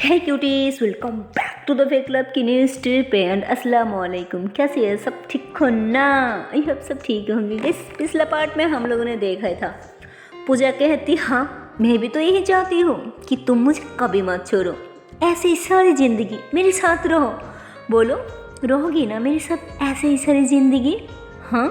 है cuties, welcome back to the fake club की new strip and अस्सलाम वालेकुम। कैसे है सब? ठीक हो ना? आई होप सब ठीक होंगे। इस पिछला पार्ट में हम लोगों ने देखा था, पूजा कहती हाँ मैं भी तो यही चाहती हूँ कि तुम मुझे कभी मत छोड़ो, ऐसे ही सारी ज़िंदगी मेरे साथ रहो। बोलो रहोगी ना मेरे साथ ऐसे ही सारी ज़िंदगी? हाँ।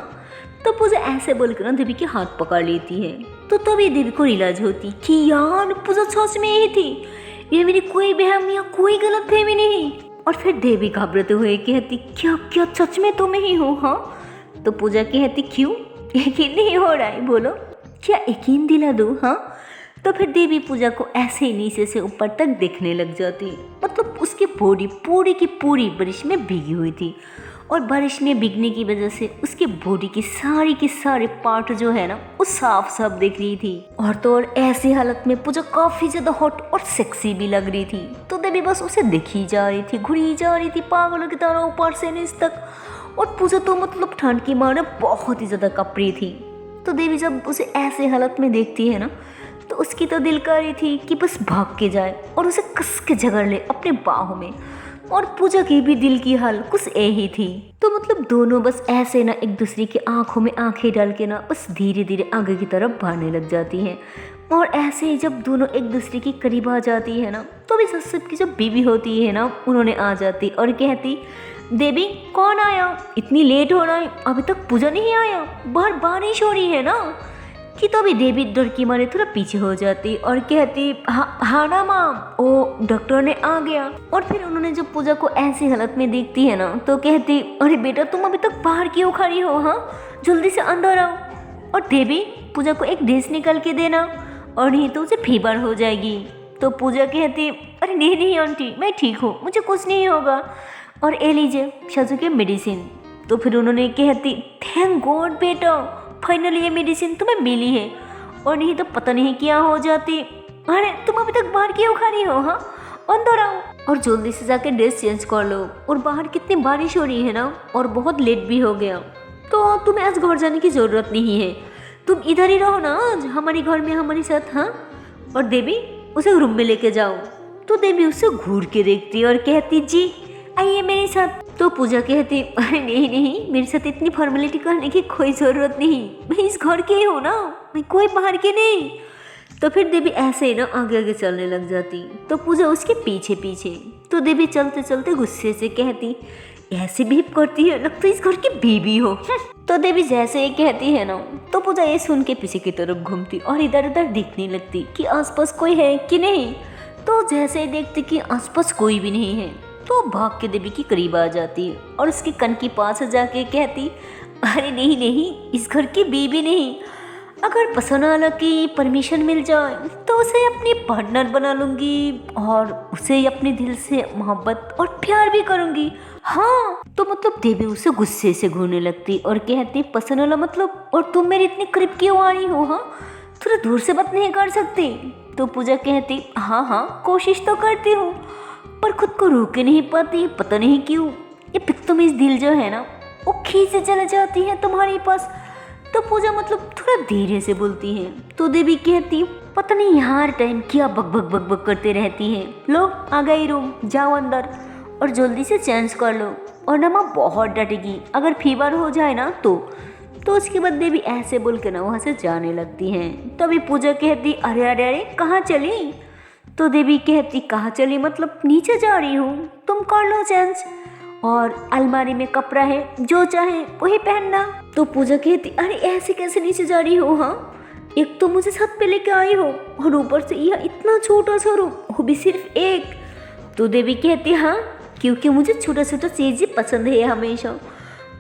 तो पूजा ऐसे बोलकर ना देवी के हाथ पकड़ लेती है। तो तभी देवी को रियलाइज होती कि यार पूजा सच में यही थी, ये मेरी कोई बहम या कोई गलत फहमी नहीं। और फिर देवी घबराते हुए कहती क्या क्या सच में तुम ही हो? हाँ। तो पूजा कहती क्यों यकीन नहीं हो रहा है? बोलो क्या यकीन दिला दूँ? हाँ। तो फिर देवी पूजा को ऐसे ही नीचे से ऊपर तक देखने लग जाती, मतलब उसकी बॉडी पूरी की पूरी बारिश में भीगी हुई थी और बारिश में भीगने की वजह से उसकी बॉडी की सारे पार्ट जो है ना वो साफ साफ दिख रही थी। और तो और ऐसी हालत में पूजा काफी ज्यादा हॉट और सेक्सी भी लग रही थी। तो देवी बस उसे देखी जा रही थी, घुरी जा रही थी पागलों की तरह ऊपर से नीचे तक। और पूजा तो मतलब ठंड की मार बहुत ही ज्यादा कप रही थी। तो देवी जब उसे ऐसे हालत में देखती है ना तो उसकी तो दिल कर रही थी कि बस भाग के जाए और उसे कस के जगड़ ले अपने बाहों में। और पूजा की भी दिल की हाल कुछ यही थी। तो मतलब दोनों बस ऐसे ना एक दूसरे की आंखों में आंखें डाल के ना बस धीरे धीरे आगे की तरफ बढ़ने लग जाती हैं। और ऐसे ही जब दोनों एक दूसरे के करीब आ जाती है ना तो भी ससुर की जो बीवी होती है ना उन्होंने आ जाती और कहती देवी कौन आया? इतनी लेट हो रहा है, अभी तक पूजा नहीं आया, बाहर बारिश हो रही है ना। कि तो अभी देवी डर की मारे थोड़ा पीछे हो जाती और कहती हाँ ना माम, ओ डॉक्टर ने आ गया। और फिर उन्होंने जब पूजा को ऐसी हालत में देखती है ना तो कहती अरे बेटा तुम अभी तक बाहर क्यों खड़ी हो? हाँ जल्दी से अंदर आओ और देवी पूजा को एक ड्रेस निकाल के देना और नहीं तो उसे फीवर हो जाएगी। तो पूजा कहती अरे नहीं नहीं आंटी मैं ठीक हूँ, मुझे कुछ नहीं होगा, और ए लीजिए शाजू के मेडिसिन। तो फिर उन्होंने कहती थैंक गॉड बेटा फाइनली ये मेडिसिन तुम्हें मिली है, और नहीं तो पता नहीं क्या हो जाती। अरे तुम अभी तक बाहर क्यों खड़ी हो? हाँ अंदर आओ और जल्दी से जाके ड्रेस चेंज कर लो, और बाहर कितनी बारिश हो रही है ना और बहुत लेट भी हो गया, तो तुम्हें आज घर जाने की ज़रूरत नहीं है, तुम इधर ही रहो ना आज हमारे घर में हमारे साथ। हाँ और देवी उसे रूम में लेके जाओ। तो देवी उसे घूर के देखती और कहती जी आइए मेरे साथ। तो पूजा कहती अरे नहीं नहीं मेरे साथ इतनी फॉर्मेलिटी करने की कोई ज़रूरत नहीं, मैं इस घर की ही हूँ ना, मैं कोई बाहर की नहीं। तो फिर देवी ऐसे ही ना आगे आगे चलने लग जाती, तो पूजा उसके पीछे पीछे। तो देवी चलते चलते गुस्से से कहती ऐसे भी करती है लगता है इस घर की बीवी हो। तो देवी जैसे ही कहती है ना तो पूजा ये सुन के पीछे की तरफ घूमती और इधर उधर देखने लगती कि आसपास कोई है कि नहीं। तो जैसे ही देखती कि आसपास कोई भी नहीं है तो भाग के देवी के करीब आ जाती है और उसके कन के पास जाके कहती अरे नहीं नहीं इस घर की बीवी नहीं, अगर पसंद वाला की परमिशन मिल जाए तो उसे अपनी पार्टनर बना लूंगी और उसे अपने दिल से मोहब्बत और प्यार भी करूंगी। हाँ तो मतलब देवी उसे गुस्से से घूरने लगती और कहती पसंद वाला मतलब, और तुम मेरे इतने करीब क्यों आ रही हो? हाँ थोड़ा दूर से बात नहीं कर सकती? तो पूजा कहती हाँ हाँ कोशिश तो करती हूँ पर खुद को रोक नहीं पाती, पता नहीं क्यों ये पित्तमीज दिल जो है ना वो खींचे चले जाती है तुम्हारे पास। तो पूजा मतलब थोड़ा धीरे से बोलती है। तो देवी कहती पता नहीं यार टाइम क्या बक बक बक बक करते रहती है, लो आ गई रूम, जाओ अंदर और जल्दी से चेंज कर लो, और ना माँ बहुत डटेगी अगर फीवर हो जाए ना तो उसके बाद देवी ऐसे बोल के ना वहाँ से जाने लगती हैं। तभी पूजा कहती अरे अरे अरे कहाँ चली? तो देवी कहती कहाँ चली मतलब नीचे जा रही हूँ, तुम कर लो चेंज, और अलमारी में कपड़ा है जो चाहे वही पहनना। तो पूजा कहती अरे ऐसे कैसे नीचे जा रही हो? हाँ एक तो मुझे छत पे लेके आई हो और ऊपर से यह इतना छोटा सा रूम, वो भी सिर्फ एक। तो देवी कहती हाँ क्योंकि मुझे छोटा छोटा चीज़ें पसंद है हमेशा,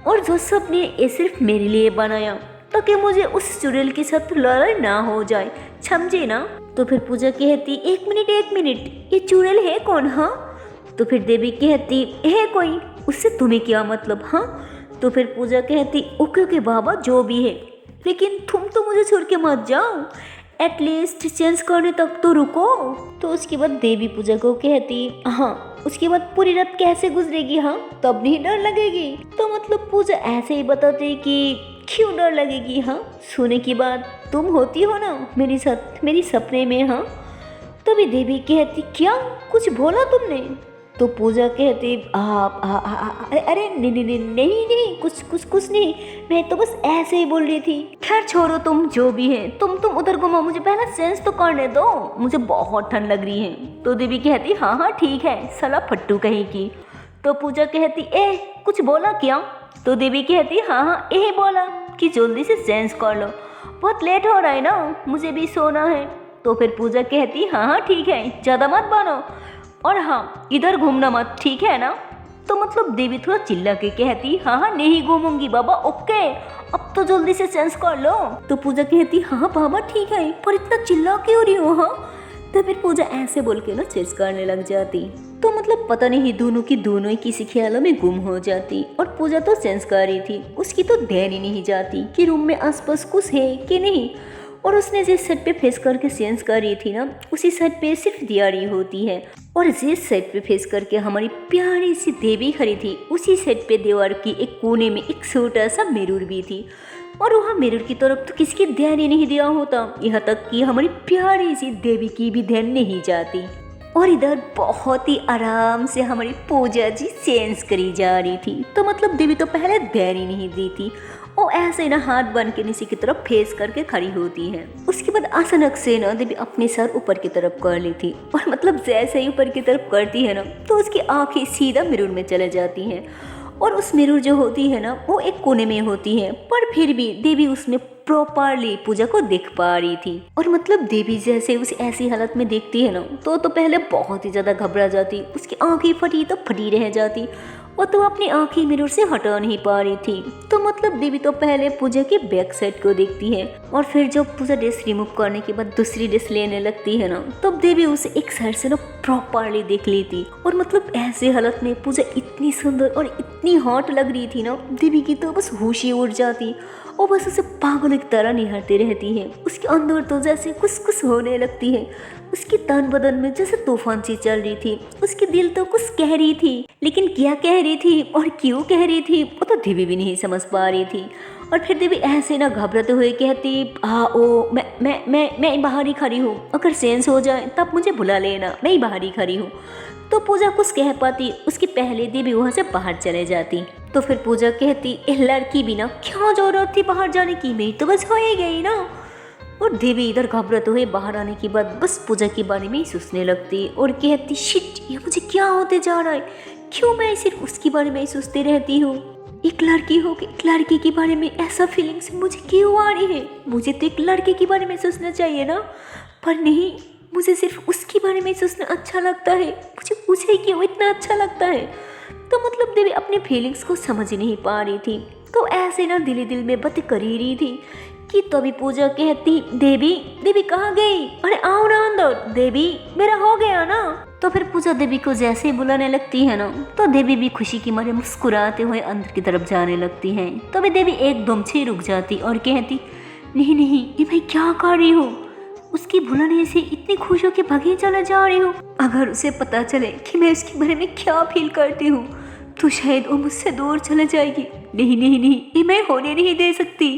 और जो सबने ये सिर्फ मेरे लिए बनाया ताकि मुझे उस चुड़ैल के साथ लड़ाई ना हो जाए, समझे ना? तो फिर पूजा कहती एक मिनट ये चुड़ैल है कौन? हाँ तो फिर देवी कहती है कोई, उससे तुम्हें क्या मतलब? हाँ तो फिर पूजा कहती ओके ओके बाबा जो भी है, लेकिन तुम तो मुझे छोड़ के मत जाओ, एटलीस्ट चेंज करने तक तो रुको। तो उसके बाद देवी पूजा को कहती हाँ उसके बाद पूरी रात कैसे गुजरेगी? हाँ तब नहीं डर लगेगी? तो मतलब पूजा ऐसे ही बताती कि क्यों डर लगेगी? हाँ सोने की बात तुम होती हो ना मेरे साथ मेरी सपने में। हाँ तभी देवी कहती क्या कुछ बोला तुमने? तो पूजा कहती आप अरे नहीं नहीं नहीं नहीं नहीं कुछ नहीं, मैं तो बस ऐसे ही बोल रही थी। खैर छोड़ो तुम जो भी है, तुम उधर घुमाओ, मुझे पहला सेंस तो करने दो, मुझे बहुत ठंड लग रही है। तो देवी कहती हाँ ठीक है, साला फट्टू कहीं की। तो पूजा कहती कुछ बोला क्या? तो देवी कहती हाँ यही बोला कि जल्दी से चेंज कर लो, बहुत लेट हो रहा है ना, मुझे भी सोना है। तो फिर पूजा कहती हाँ ठीक है, ज़्यादा मत बनो, और हाँ इधर घूमना मत, ठीक है ना? तो मतलब देवी थोड़ा चिल्ला के कहती हाँ नहीं घूमूंगी बाबा, ओके अब तो जल्दी से चेंज कर लो। तो पूजा कहती हाँ बाबा ठीक है, पर इतना चिल्ला क्यों रही हो? हाँ तो फिर पूजा ऐसे बोल के ना चेंज करने लग जाती। तो मतलब पता नहीं दोनों की दोनों ही किसी ख्यालों में गुम हो जाती, और पूजा तो सेंस कर रही थी, उसकी तो ध्यान ही नहीं जाती कि रूम में आसपास कुछ है कि नहीं। और उसने जिस सेट पे फेस करके सेंस कर रही थी ना, उसी सेट पे सिर्फ दियारी होती है, और जिस सेट पे फेस करके हमारी प्यारी सी देवी खड़ी थी, उसी सेट पे दीवार की एक कोने में एक छोटा सा मिरर भी थी, और वहाँ मिरर की तरफ तो किसी की ध्यान ही नहीं दिया होता, यहाँ तक कि हमारी प्यारी सी देवी की भी ध्यान नहीं जाती। और इधर बहुत ही आराम से हमारी पूजा जी चेंज करी जा रही थी। तो मतलब देवी तो पहले ध्यान ही नहीं दी थी, वो ऐसे ना हाथ बन के नीचे की तरफ फेस करके खड़ी होती है। उसके बाद अचानक से ना देवी अपने सर ऊपर की तरफ कर ली थी, और मतलब जैसे ही ऊपर की तरफ करती है ना, तो उसकी आंखें सीधा मिरर में चले जाती हैं, और उस मिरर जो होती है ना वो एक कोने में होती है, पर फिर भी देवी उसमें प्रॉपरली पूजा को देख पा रही थी। और मतलब देवी जैसे उसे ऐसी हालत में देखती है ना, तो पहले बहुत ही ज्यादा घबरा जाती, उसकी आंखें फटी तो फटी रह जाती, और तो अपनी आंखें मिरर से हटा नहीं पा रही थी। तो मतलब देवी तो पहले पूजा की बैक साइड को देखती है, और फिर जब पूजा ड्रेस रिमूव करने के बाद दूसरी ड्रेस लेने लगती है ना, तब देवी उसे एक साइड से ना प्रॉपरली देख लेती। और मतलब ऐसे हालत में पूजा इतनी सुंदर और इतनी हॉट लग रही थी ना, देवी की तो बस होश ही उड़ जाती, और बस उसे पागल की तरह निहारती रहती है। उसके अंदर तो जैसे कुछ होने लगती है, उसकी तन बदन में जैसे तूफान सी चल रही थी। उसकी दिल तो कुछ कह रही थी, लेकिन क्या कह रही थी और क्यों कह रही थी वो तो देवी भी नहीं समझ पा रही थी। और फिर देवी ऐसे ना घबराते हुए कहती मैं बाहर ही खड़ी हूँ, अगर सेंस हो जाए तब मुझे बुला लेना, मैं ही बाहर ही खड़ी हूँ। तो पूजा कुछ कह पाती उसकी पहले देवी वहाँ से बाहर चले जाती। तो फिर पूजा कहती लड़की भी ना क्यों जरूरत थी बाहर जाने की, मेरी तो बस हो ही गई ना। और देवी इधर घबराते हुए बाहर आने के बाद बस पूजा के बारे में ही सोचने लगती, और कहती शिट ये मुझे क्या होते जा रहा है, क्यों मैं सिर्फ उसके बारे में ही सोचती रहती हूँ। एक लड़की हो के एक लड़की के बारे में ऐसा फीलिंग्स मुझे क्यों आ रही है? मुझे तो एक लड़के के बारे में सोचना चाहिए ना, पर नहीं, मुझे सिर्फ उसके बारे में सोचना अच्छा लगता है। मुझे क्यों इतना अच्छा लगता है? तो मतलब देवी अपनी फीलिंग्स को समझ ही नहीं पा रही थी। तो ऐसे ना दिल में बातें कर ही रही थी कि तभी पूजा कहती देवी कहाँ गई? अरे आओ ना अंदर, देवी मेरा हो गया ना। तो फिर पूजा देवी को जैसे ही बुलाने लगती है ना, तो देवी भी खुशी की मारे मुस्कुराते हुए अंदर की तरफ जाने लगती है। तभी देवी एकदम से रुक जाती और कहती नहीं ये मैं क्या कर रही हूँ? उसकी बुलाने से इतनी खुश होकर भागी चले जा रही हूँ। अगर उसे पता चले कि मैं उसके बारे में क्या फील करती हूँ तो शायद वो मुझसे दूर चले जाएगी। नहीं ये मैं होने नहीं दे सकती।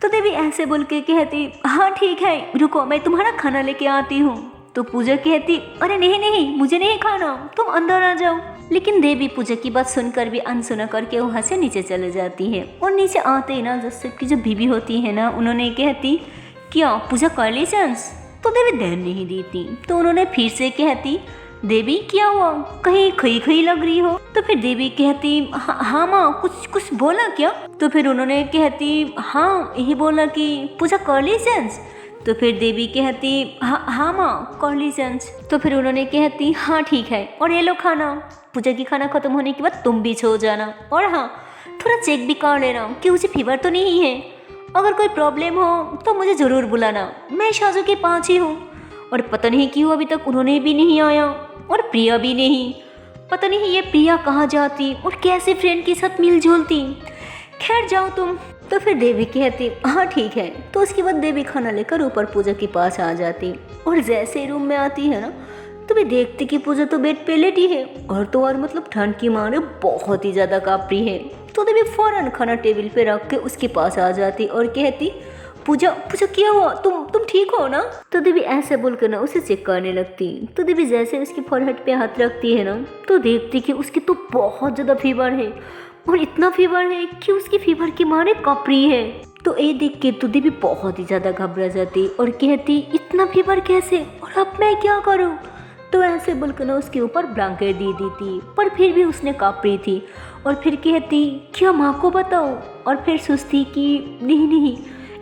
तो देवी ऐसे बोल के कहती हाँ ठीक है रुको, मैं तुम्हारा खाना लेके आती हूँ। तो पूजा कहती अरे नहीं मुझे नहीं खाना, तुम अंदर आ जाओ। लेकिन देवी पूजा की बात सुनकर भी अनसुना करके वहाँ से नीचे चले जाती है। और नीचे आते ही ना जैसे की जो बीबी होती है ना, उन्होंने कहती क्या पूजा कर ली सेंस? तो देवी ध्यान नहीं देती। तो उन्होंने फिर से कहती देवी क्या हुआ, कहीं खई लग रही हो? तो फिर देवी कहती हाँ माँ कुछ बोला क्या? तो फिर उन्होंने कहती हाँ यही बोला कि पूजा कर ली सेंस। तो फिर देवी कहती हाँ माँ कर ली सेंस। तो फिर उन्होंने कहती हाँ ठीक है, और ये लो खाना, पूजा की खाना खत्म होने के बाद तुम भी सो जाना, और हाँ थोड़ा चेक भी कर लेना कि उसे फीवर तो नहीं है। अगर कोई प्रॉब्लम हो तो मुझे ज़रूर बुलाना, मैं शाजू के पास ही हूँ। और पता नहीं क्यों अभी तक उन्होंने भी नहीं आया, और प्रिया भी नहीं। पता नहीं ये प्रिया कहाँ जाती और कैसे फ्रेंड के साथ मिलजुलती। खैर जाओ तुम। तो फिर देवी कहती हाँ ठीक है। तो उसके बाद देवी खाना लेकर ऊपर पूजा के पास आ जाती, और जैसे रूम में आती है ना, तो भी देखती कि पूजा तो बेड पे लेटी है, और तो और मतलब ठंड की मारे बहुत ही ज़्यादा काँप रही है। तो देवी फौरन खाना टेबल पे रख के उसके पास आ जाती और कहती पूजा पूजा क्या हुआ, तुम ठीक हो ना? तो देवी ऐसे बोलकर ना उसे चेक करने लगती। तो देवी जैसे उसकी फोरहेड पे हाथ रखती है ना, तो देखती कि उसकी तो बहुत ज़्यादा फीवर है, और इतना फीवर है कि उसकी फीवर की मारे काँप रही है। तो ये देख के तो देवी बहुत ही ज़्यादा घबरा जाती और कहती इतना फीवर कैसे, और अब मैं क्या करूँ? तो ऐसे बोलकर ना उसके ऊपर ब्लैंकेट दे दी थी, पर फिर भी उसने काँप रही थी। और फिर कहती क्या माँ को बताओ, और फिर सोचती कि नहीं नहीं,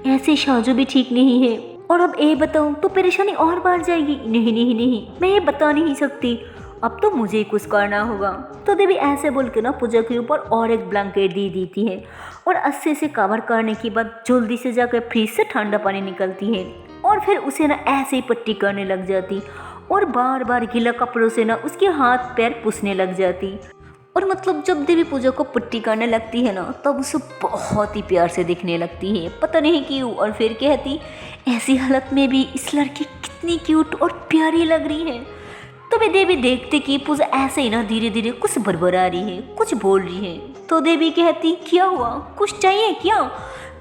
ऐसे शाजू भी ठीक नहीं है, और अब ये बताऊँ तो परेशानी और बढ़ जाएगी। नहीं नहीं नहीं, मैं ये बता नहीं सकती, अब तो मुझे ही कुछ करना होगा। तो देवी ऐसे बोल के ना पूजा के ऊपर और एक ब्लैंकेट दे देती है, और अच्छे से कवर करने के बाद जल्दी से जाकर फ्रिज से ठंडा पानी निकलती है, और फिर उसे ना ऐसे ही पट्टी करने लग जाती, और बार बार गीला कपड़ों से ना उसके हाथ पैर पुसने लग जाती। और मतलब जब देवी पूजा को पट्टी करने लगती है ना, तब उसे बहुत ही प्यार से दिखने लगती है, पता नहीं क्यों। और फिर कहती ऐसी हालत में भी इस लड़की कितनी क्यूट और प्यारी लग रही है। तो वे देवी देखते कि पूजा ऐसे ही ना धीरे धीरे कुछ बड़बड़ा रही है, कुछ बोल रही है। तो देवी कहती क्या हुआ, कुछ चाहिए क्या?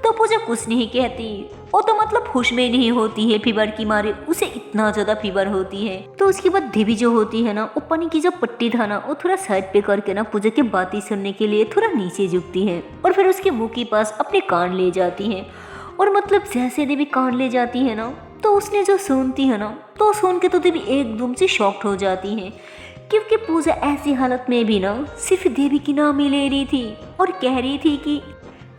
तो पूजा कुछ नहीं कहती, वो तो मतलब होश में नहीं होती है फीवर की मारे, उसे इतना ज़्यादा फीवर होती है। तो उसके बाद देवी जो होती है ना, वो पानी की जो पट्टी था ना, वो थोड़ा साइड पे करके ना पूजा की बातें सुनने के लिए थोड़ा नीचे झुकती है, और फिर उसके मुंह के पास अपने कान ले जाती है। और मतलब जैसे देवी कान ले जाती है ना, तो उसने जो सुनती है ना, तो सुन के तो देवी एकदम से शॉक्ड हो जाती है, क्योंकि पूजा ऐसी हालत में भी ना सिर्फ देवी की नाम ही ले रही थी, और कह रही थी कि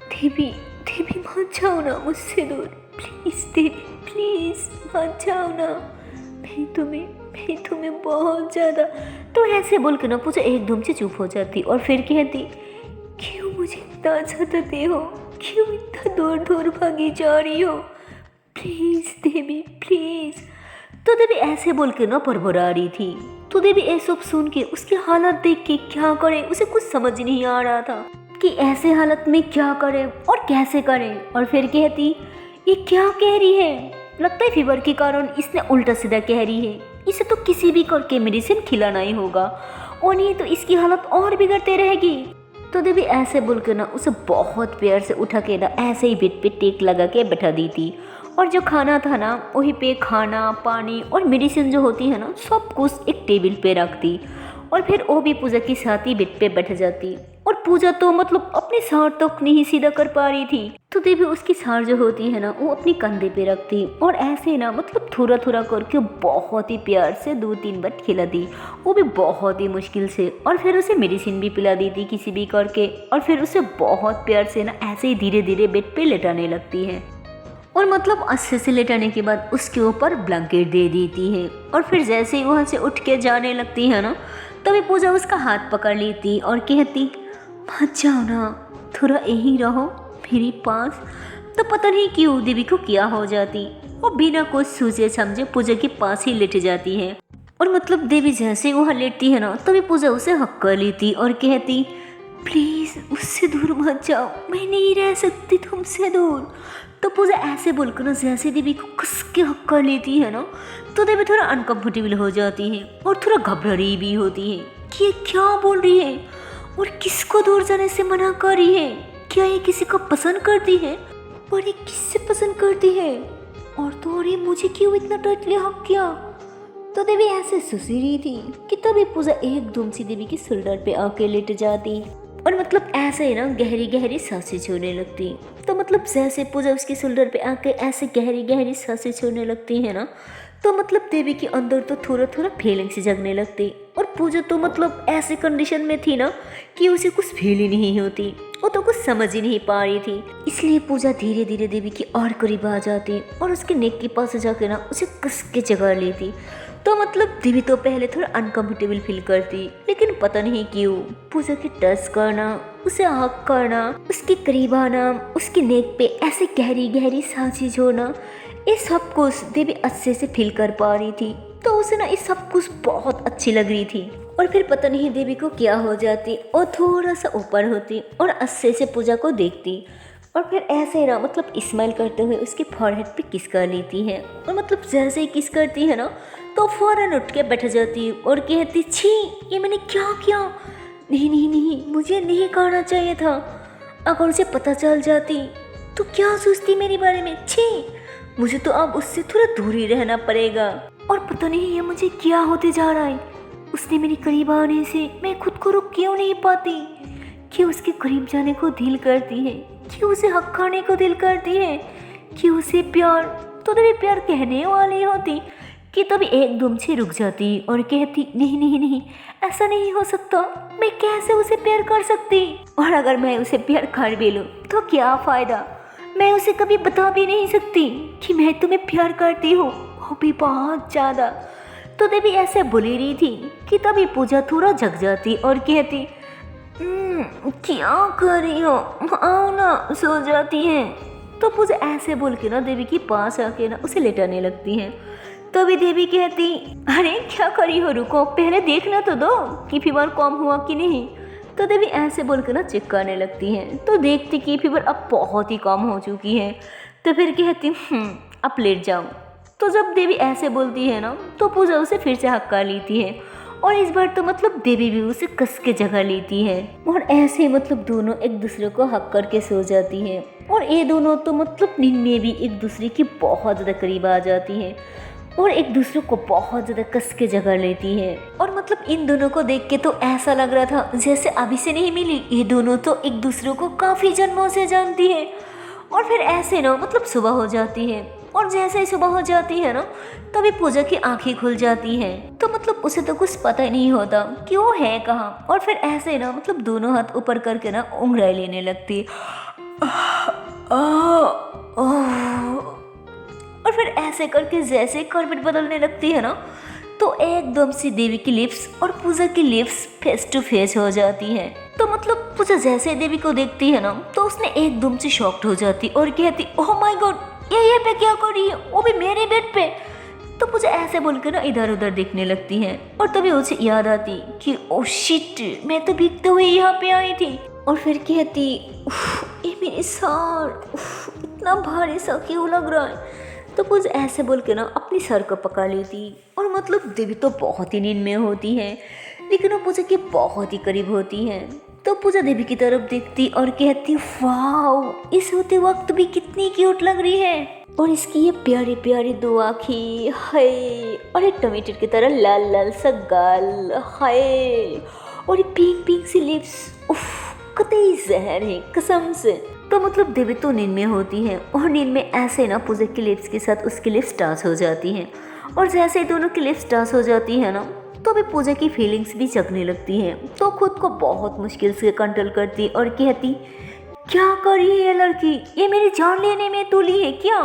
देवी देवी मत जाओ ना मुझसे दूर, प्लीज़ देवी प्लीज़ मत जाओ ना, मैं तुम्हें बहुत ज़्यादा। तो ऐसे बोल के ना पूजा एकदम से चुप हो जाती, और फिर कहती क्यों मुझे इतना सताते हो, क्यों इतना दूर दूर भागी जा रही हो, प्लीज़ देवी प्लीज़। तो देवी ऐसे बोल के ना बड़बड़ा रही थी। तो देवी ये सब सुन के उसकी हालत देख के क्या करे उसे कुछ समझ नहीं आ रहा था कि ऐसे हालत में क्या करे और कैसे करे। और फिर कहती ये क्या कह रही है, लगता है फीवर के कारण इसने उल्टा सीधा कह रही है, इसे तो किसी भी करके मेडिसिन खिलाना ही होगा, और नहीं तो इसकी हालत और बिगड़ते रहेगी। तो देवी ऐसे बोलकर ना उसे बहुत प्यार से उठा के ना ऐसे ही बेड पे टेक लगा के बैठा दी थी, और जो खाना था ना वहीं पे खाना पानी और मेडिसिन जो होती है ना सब कुछ एक टेबल पे रख दी, और फिर वो भी पूजा के साथ ही बेड पे बैठ जाती। और पूजा तो मतलब अपने सार तक नहीं सीधा कर पा रही थी, तो देवी उसकी सार जो होती है ना वो अपनी कंधे पे रखती, और ऐसे ना मतलब थोड़ा थोड़ा करके बहुत ही प्यार से 2-3 बार खिला दी, वो भी बहुत ही मुश्किल से। और फिर उसे मेडिसिन भी पिला दी थी किसी भी करके, और फिर उसे बहुत प्यार से ना ऐसे ही धीरे धीरे बेड पे लेटाने लगती है, और मतलब अच्छे से लेटाने के बाद उसके ऊपर ब्लैंकेट दे देती है। और फिर जैसे ही वहाँ से उठ के जाने लगती है ना, तभी पूजा उसका हाथ पकड़ लेती और कहती मत जाओ ना, थोड़ा यहीं रहो मेरे पास। तो पता नहीं क्यों देवी को क्या हो जाती, वो बिना कुछ सोचे समझे पूजा के पास ही लेट जाती है। और मतलब देवी जैसे ही वहाँ लेटती है ना, तभी पूजा उसे हक कर लेती और कहती प्लीज़ मुझसे दूर मत जाओ, मैं नहीं रह सकती तुमसे दूर। तो पूजा ऐसे बोलकर ना जैसे देवी को कस के हक कर लेती है ना, तो देवी थोड़ा अनकंफर्टेबल हो जाती है और थोड़ा घबरा रही भी होती है कि ये क्या बोल रही है और किसको दूर जाने से मना कर रही है, क्या ये किसी को पसंद करती है, और ये किससे पसंद करती है, और तो और ये मुझे क्यों इतना टाइटली हक किया। तो देवी ऐसे सुसी रही थी कि तभी पूजा एकदम से देवी की शोल्डर पे आके लेट जाती, और मतलब ऐसे ही ना गहरी गहरी सांसें छोड़ने लगती। तो मतलब जैसे पूजा उसके शोल्डर पे आके ऐसे गहरी गहरी सांसें छोड़ने लगती है ना, तो मतलब देवी के अंदर तो थोड़ा थोड़ा फीलिंग से जगने लगती, और पूजा तो मतलब ऐसे कंडीशन में थी ना कि उसे कुछ फील ही नहीं होती, वो तो कुछ समझ ही नहीं पा रही थी। इसलिए पूजा धीरे धीरे देवी की और करीब आ जाती और उसके नेक के पास जाके ना उसे कस के जगा लेती। तो मतलब देवी तो पहले थोड़ा अनकंफर्टेबल फील करती, लेकिन पता नहीं क्यों पूजा की टच करना, उसे हक करना, उसके करीब आना, उसके नेक पे ऐसे गहरी गहरी सांसें छोड़ना, ये सब कुछ देवी अच्छे से फील कर पा रही थी। तो उसे ना ये सब कुछ बहुत अच्छी लग रही थी। और फिर पता नहीं देवी को क्या हो जाती, और थोड़ा सा ऊपर होती और अच्छे से पूजा को देखती, और फिर ऐसे ना मतलब स्माइल करते हुए उसके फॉरहेड पे किस कर लेती है। और मतलब जैसे ही किस करती है ना, तो फौरन उठ के बैठ जाती और कहती छी ये मैंने क्या किया, नहीं नहीं नहीं मुझे नहीं करना चाहिए था, अगर उसे पता चल जाती तो क्या सोचती मेरे बारे में? छी, मुझे तो अब उससे थोड़ा दूर ही रहना पड़ेगा। और पता नहीं ये मुझे क्या होते जा रहा है। उसने मेरे करीब आने से मैं खुद को रोक क्यों नहीं पाती कि उसके करीब जाने को दिल करती है, कि उसे हक खाने को दिल करती है, कि उसे प्यार तो तभी प्यार कहने वाली होती कि तभी एकदम से रुक जाती और कहती नहीं नहीं नहीं, ऐसा नहीं हो सकता, मैं कैसे उसे प्यार कर सकती। और अगर मैं उसे प्यार कर भी लूँ तो क्या फ़ायदा, मैं उसे कभी बता भी नहीं सकती कि मैं तुम्हें प्यार करती हूँ, वो भी बहुत ज़्यादा। तो तभी ऐसे बोली रही थी कि तभी पूजा थोड़ा जग जाती और कहती क्या कर रही हो, आओ ना, सो जाती है। तो पूजा ऐसे बोल के ना देवी के पास आके ना उसे लेटाने लगती है। तभी देवी कहती अरे क्या करी हो, रुको पहले देखना तो दो कि फीवर कम हुआ कि नहीं। तो देवी ऐसे बोल के ना चेक करने लगती है। तो देखती कि फीवर अब बहुत ही कम हो चुकी है। तो फिर कहती अब लेट जाओ। तो जब देवी ऐसे बोलती है ना तो पूजा उसे फिर से हक्का लेती है और इस बार तो मतलब देवी भी उसे कस के जगह लेती है और ऐसे मतलब दोनों एक दूसरे को हक करके सो जाती है। और ये दोनों तो मतलब नींद में भी एक दूसरे के बहुत ज़्यादा करीब आ जाती हैं और एक दूसरे को बहुत ज़्यादा कस के जगह लेती है। और मतलब इन दोनों को देख के तो ऐसा लग रहा था जैसे अभी से नहीं मिली, ये दोनों तो एक दूसरे को काफ़ी जन्मों से जानती है। और फिर ऐसे ना मतलब सुबह हो जाती है और जैसे ही सुबह हो जाती है ना तभी पूजा की आंखें खुल जाती हैं। तो मतलब उसे तो कुछ पता ही नहीं होता कि वो है कहाँ। और फिर ऐसे ना मतलब दोनों हाथ ऊपर करके ना उंगराई लेने लगती और फिर ऐसे करके जैसे कार्पेट बदलने लगती है ना तो एकदम से देवी की लिप्स और पूजा की लिप्स फेस टू फेस हो जाती हैं। तो मतलब पूजा जैसे देवी को देखती है ना तो उसने एकदम से शॉक्ड हो जाती और कहती ओह माय गॉड, ये पे क्या कर रही है, वो भी मेरे बेड पे। तो पूजा ऐसे बोलकर ना इधर उधर देखने लगती है और तभी उसे याद आती कि ओह शिट, मैं तो भीगते हुए यहाँ पे आई थी। और फिर कहती ये मेरे सर, इतना भारी सा क्यों लग रहा है। तो पूजा ऐसे बोल के ना अपनी सर को पकड़ लेती और मतलब देवी तो बहुत ही नींद में होती है लेकिन वो पूजा के बहुत ही करीब होती है। तो पूजा देवी की तरफ देखती और कहती वाह, इस होते वक्त भी कितनी क्यूट लग रही है और इसकी ये प्यारी प्यारी दो आँखें, हाय, और ये टमाटर की तरह लाल लाल सा गाल, हाय, और ये पिंक पिंक सी लिप्स, उफ, कतई जहर है कसम से। तो मतलब देवी तो नींद में होती है और नींद में ऐसे ना पूजा की लिप्स के साथ उसकी लिप्स टच हो जाती हैं और जैसे ही दोनों की लिप्स टच हो जाती है ना तो भी पूजा की फीलिंग्स भी जगने लगती हैं। तो खुद को बहुत मुश्किल से कंट्रोल करती और कहती क्या कर रही है ये लड़की, ये मेरी जान लेने में तुली है क्या।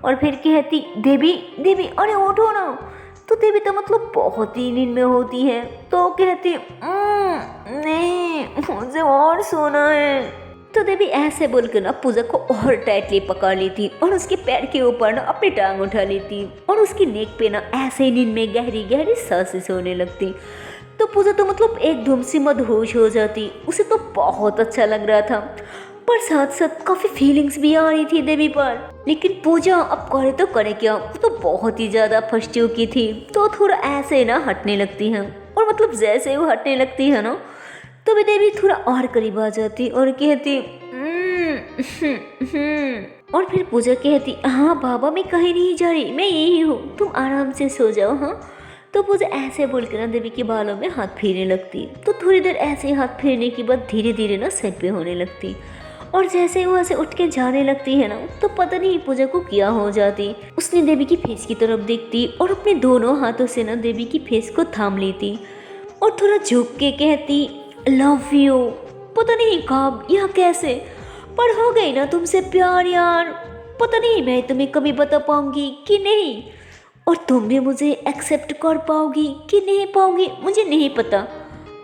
और फिर कहती देवी देवी अरे उठो ना। तो देवी तो मतलब बहुत ही नींद में होती है तो कहती नहीं, मुझे और सोना है। तो देवी ऐसे बोलकर ना पूजा को और टाइटली पकड़ लेती और उसके पैर के ऊपर ना अपनी टांग उठा लेती और उसकी नेक पे ना ऐसे ही नींद में गहरी गहरी सांसें सोने लगती। तो पूजा तो मतलब एकदम से मदहोश हो जाती। उसे तो बहुत अच्छा लग रहा था पर साथ साथ काफ़ी फीलिंग्स भी आ रही थी देवी पर। लेकिन पूजा अब करे तो करे क्या, वो तो बहुत ही ज़्यादा फंस चुकी थी। तो थोड़ा ऐसे ना हटने लगती है और मतलब जैसे वो हटने लगती है ना तो भी देवी थोड़ा और करीब आ जाती और कहती और फिर पूजा कहती हाँ बाबा, मैं कहीं नहीं जा रही, मैं यही हूँ, तुम आराम से सो जाओ। हाँ। तो पूजा ऐसे बोलकर ना देवी के बालों में हाथ फेरने लगती। तो थोड़ी देर ऐसे हाथ फेरने के बाद धीरे धीरे ना सर पे होने लगती और जैसे ही वहाँ से उठ के जाने लगती है ना तो पता नहीं पूजा को क्या हो जाती। उसने देवी की फेस की तरफ देखती और अपने दोनों हाथों से ना देवी की फेस को थाम लेती और थोड़ा झुक के कहती लव यू। पता नहीं कब या कैसे पर हो गई ना तुमसे प्यार यार। पता नहीं मैं तुम्हें कभी बता पाऊंगी कि नहीं और तुम भी मुझे एक्सेप्ट कर पाओगी कि नहीं पाओगी मुझे नहीं पता,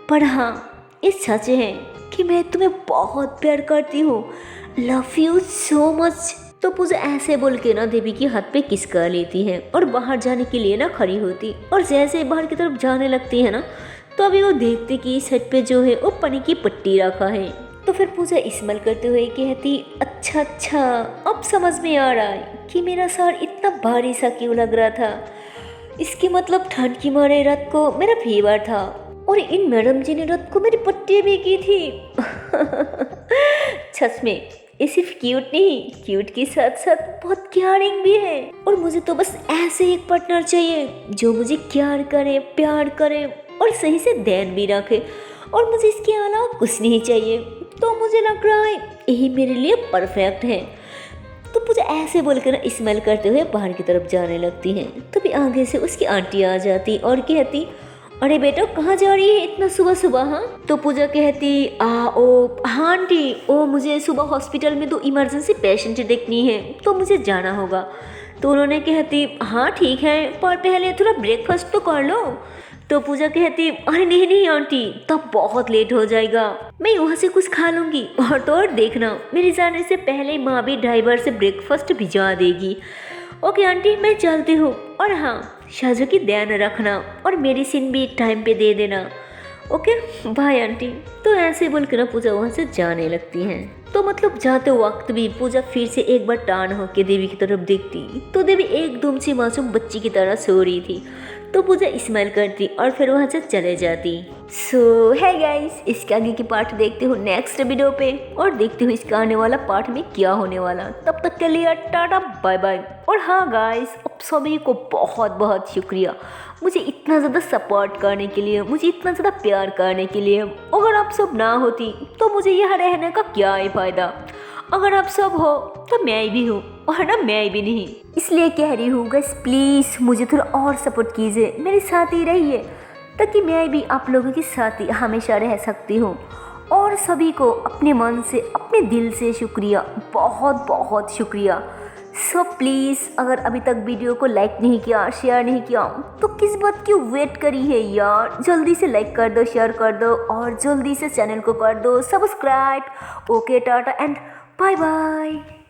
पर हाँ ये सच है कि मैं तुम्हें बहुत प्यार करती हूँ, लव यू सो मच। तो पूजा ऐसे बोल के ना देवी के हाथ पे किस कर लेती है और बाहर जाने के लिए ना खड़ी होती और जैसे ही बाहर की तरफ जाने लगती है ना तो अभी वो देखते कि छत पे जो है वो पानी की पट्टी रखा है। तो फिर पूजा इस्तेमाल करते हुए कहती अच्छा अब समझ में आ रहा है कि मेरा सर इतना भारी सा क्यों लग रहा था। इसके मतलब ठंड की मारे रात को मेरा फीवर था और इन मैडम जी ने रात को मेरी पट्टी भी की थी। सच में ये सिर्फ क्यूट नहीं, क्यूट के साथ साथ बहुत केयरिंग भी है। और मुझे तो बस ऐसे एक पार्टनर चाहिए जो मुझे केयर करे, प्यार करे और सही से ध्यान भी रखे, और मुझे इसके अलावा कुछ नहीं चाहिए। तो मुझे लग रहा है यही मेरे लिए परफेक्ट है। तो पूजा ऐसे बोलकर स्मेल करते हुए बाहर की तरफ जाने लगती है। तभी आगे से उसकी आंटी आ जाती और कहती, अरे बेटा कहाँ जा रही है इतना सुबह सुबह? हाँ, तो पूजा कहती, हाँ आंटी, मुझे सुबह हॉस्पिटल में 2 इमरजेंसी पेशेंट देखनी है तो मुझे जाना होगा। तो उन्होंने कहती, हाँ ठीक है, पर पहले थोड़ा ब्रेकफास्ट तो कर लो। तो पूजा कहती, अरे नहीं नहीं आंटी, तब बहुत लेट हो जाएगा, मैं वहाँ से कुछ खा लूँगी। और तो और देखना, मेरे जाने से पहले माँ भी ड्राइवर से ब्रेकफास्ट भिजवा देगी। ओके आंटी, मैं चलती हूँ, और हाँ शाजू की ध्यान रखना और मेडिसिन भी टाइम पे दे देना। Okay bye aunty. तो ऐसे बोलकर ना पूजा वहाँ से जाने लगती है। तो मतलब जाते वक्त भी पूजा फिर से एक बार टान होकर देवी की तरफ देखती तो देवी एकदम से मासूम बच्ची की तरह सो रही थी। तो पूजा स्माइल करती और फिर वहाँ से चले जाती। सो है गाइस, इसके आगे की पार्ट देखते हो नेक्स्ट वीडियो पे, और देखते हो इसका आने वाला पार्ट में क्या होने वाला। तब तक के लिए टाटा बाय बाय। और हाँ गाइस, आप सभी को बहुत बहुत शुक्रिया मुझे इतना ज़्यादा सपोर्ट करने के लिए, मुझे इतना ज़्यादा प्यार करने के लिए। अगर आप सब ना होती तो मुझे यहाँ रहने का क्या ही फ़ायदा। अगर आप सब हो तो मैं भी हूँ, और ना मैं भी नहीं। इसलिए कह रही हूँ गाइस, प्लीज़ मुझे थोड़ा और सपोर्ट कीजिए, मेरे साथ ही रहिए, ताकि मैं भी आप लोगों के साथ ही हमेशा रह सकती हूँ। और सभी को अपने मन से, अपने दिल से शुक्रिया, बहुत बहुत शुक्रिया। सो प्लीज़ अगर अभी तक वीडियो को लाइक नहीं किया, शेयर नहीं किया, तो किस बात की वेट करी है यार, जल्दी से लाइक कर दो, शेयर कर दो, और जल्दी से चैनल को कर दो subscribe. Okay tata and bye bye.